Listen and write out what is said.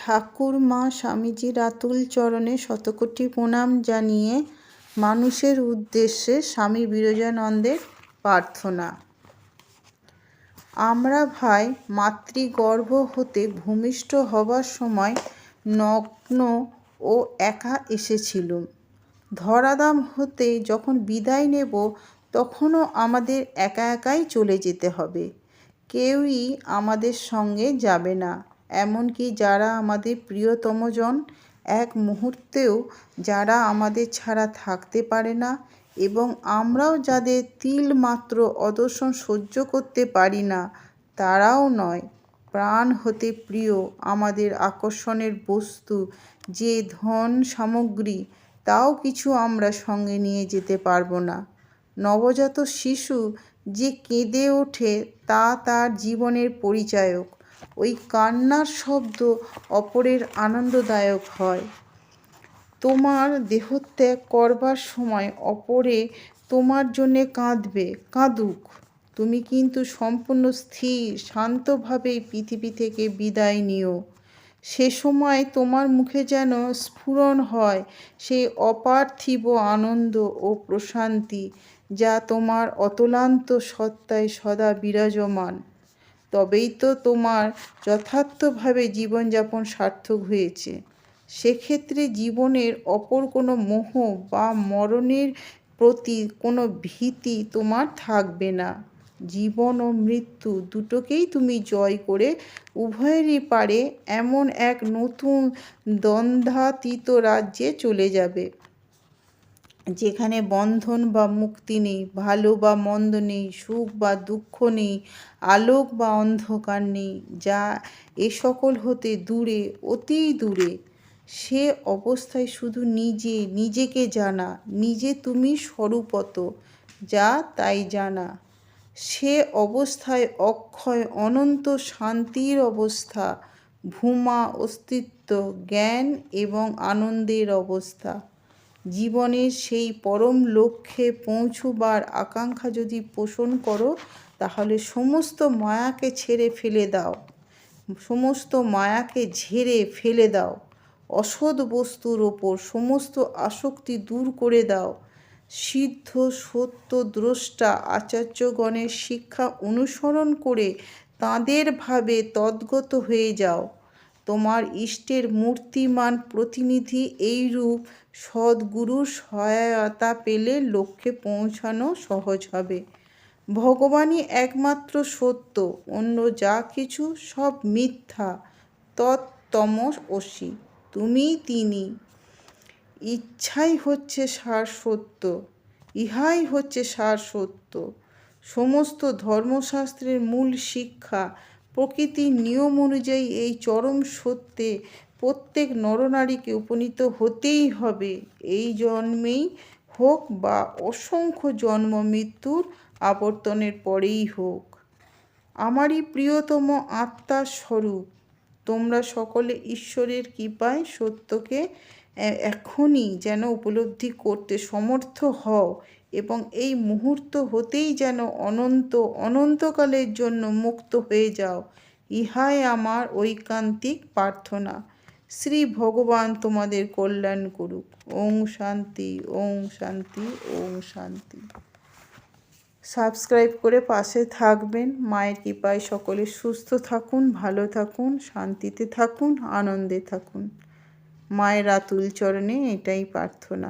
ঠাকুরমা স্বামীজির আতুল চরণে শতকোটি প্রণাম জানিয়ে মানুষের উদ্দেশ্যে স্বামী বিরজানন্দের প্রার্থনা। আমরা ভাই মাতৃগর্ভ হতে ভূমিষ্ঠ হবার সময় নগ্ন ও একা এসেছিলুম। ধরাধাম হতে যখন বিদায় নেব তখনও আমাদের একা একাই চলে যেতে হবে। কেউই আমাদের সঙ্গে যাবে না, এমনকি যারা আমাদের প্রিয়তমজন, এক মুহূর্তেও যারা আমাদের ছাড়া থাকতে পারে না, এবং আমরাও যাদের তিলমাত্র অদর্শন সহ্য করতে পারি না, তারাও নয়। প্রাণ হতে প্রিয় আমাদের আকর্ষণের বস্তু যে ধন সামগ্রী, তাও কিছু আমরা সঙ্গে নিয়ে যেতে পারবো না। নবজাত শিশু যে কেঁদে ওঠে তা তার জীবনের পরিচায়ক। ওই কান্নার শব্দ অপরের আনন্দদায়ক হয়। তোমার দেহত্যাগ করবার সময় অপরে তোমার জন্যে কাঁদবে, কাঁদুক। তুমি কিন্তু সম্পূর্ণ স্থির শান্তভাবেই পৃথিবী থেকে বিদায় নিও। সে সময় তোমার মুখে যেন স্ফুরণ হয় সেই অপার্থিব আনন্দ ও প্রশান্তি যা তোমার অতলান্ত সত্তায় সদা বিরাজমান। তবেই তো তোমার যথার্থভাবে জীবনযাপন সার্থক হয়েছে। সেক্ষেত্রে জীবনের অপর কোনো মোহ বা মরণের প্রতি কোনো ভীতি তোমার থাকবে না। জীবন ও মৃত্যু দুটোকেই তুমি জয় করে উভয়েরই পারে এমন এক নতুন দ্বন্দ্বাতীত রাজ্যে চলে যাবে, যেখানে বন্ধন বা মুক্তি নেই, ভালো বা মন্দ নেই, সুখ বা দুঃখ নেই, আলোক বা অন্ধকার নেই, যা এ সকল হতে দূরে, অতি দূরে। সে অবস্থায় শুধু নিজেকে জানা, নিজে তুমি স্বরূপত যা তাই জানা। সে অবস্থায় অক্ষয় অনন্ত শান্তির অবস্থা, ভূমা অস্তিত্ব, জ্ঞান এবং আনন্দের অবস্থা। জীবনের সেই পরম লক্ষ্যে পৌঁছবার আকাঙ্ক্ষা যদি পোষণ করো, তাহলে সমস্ত মায়াকে ছেড়ে ফেলে দাও, সমস্ত মায়াকে ঝেড়ে ফেলে দাও। অসৎ বস্তুর ওপর সমস্ত আসক্তি দূর করে দাও। সিদ্ধ সত্য দ্রষ্টা আচার্যগণের শিক্ষা অনুসরণ করে তাঁদের ভাবে তদ্গত হয়ে যাও। তোমার ইষ্টের মূর্তিমান প্রতিনিধি এইরূপ সদ্গুরুর সহায়তা পেলে লক্ষ্যে পৌঁছানো সহজ হবে। ভগবানই একমাত্র সত্য, অন্য যা কিছু সব মিথ্যা। তত্ত্বমসি, তুমিই তিনি। ইচ্ছাই হচ্ছে সার সত্য, ইহাই হচ্ছে সার সত্য। সমস্ত ধর্মশাস্ত্রের মূল শিক্ষা। প্রকৃতির নিয়ম অনুযায়ী এই চরম সত্যে প্রত্যেক নরনারীকে উপনীত হতেই হবে, এই জন্মেই হোক বা অসংখ্য জন্ম মৃত্যুর আবর্তনের পরেই হোক। আমারই প্রিয়তম আত্মার স্বরূপ তোমরা সকলে ঈশ্বরের কৃপায় সত্যকে এখনই যেন উপলব্ধি করতে সমর্থ হও এবং এই মুহূর্ত হতেই যেন অনন্তকালের জন্য মুক্ত হয়ে যাও। ইহাই আমার ঐকান্তিক প্রার্থনা। শ্রী ভগবান তোমাদের কল্যাণ করুক। ওং শান্তি, ওং শান্তি, ওং শান্তি। সাবস্ক্রাইব করে পাশে থাকবেন। মায়ের কৃপায় সকলে সুস্থ থাকুন, ভালো থাকুন, শান্তিতে থাকুন, আনন্দে থাকুন। মায়ের আতুল চরণে এটাই প্রার্থনা।